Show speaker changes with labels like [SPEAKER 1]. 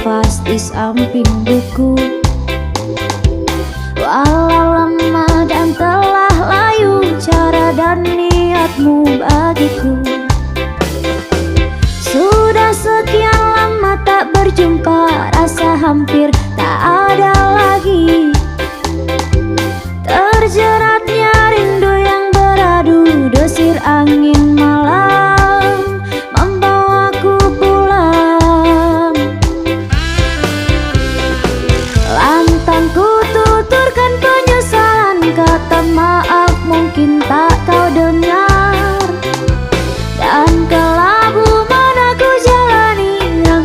[SPEAKER 1] pas di samping buku. Walau lama dan telah layu cara dan niatmu bagiku. Sudah sekian lama tak berjumpa, rasa hampir tak ada lagi. Terjeratnya rindu yang beradu, desir angin malam membawaku pulang. Lantang ku tuturkan penyesalan, kata maaf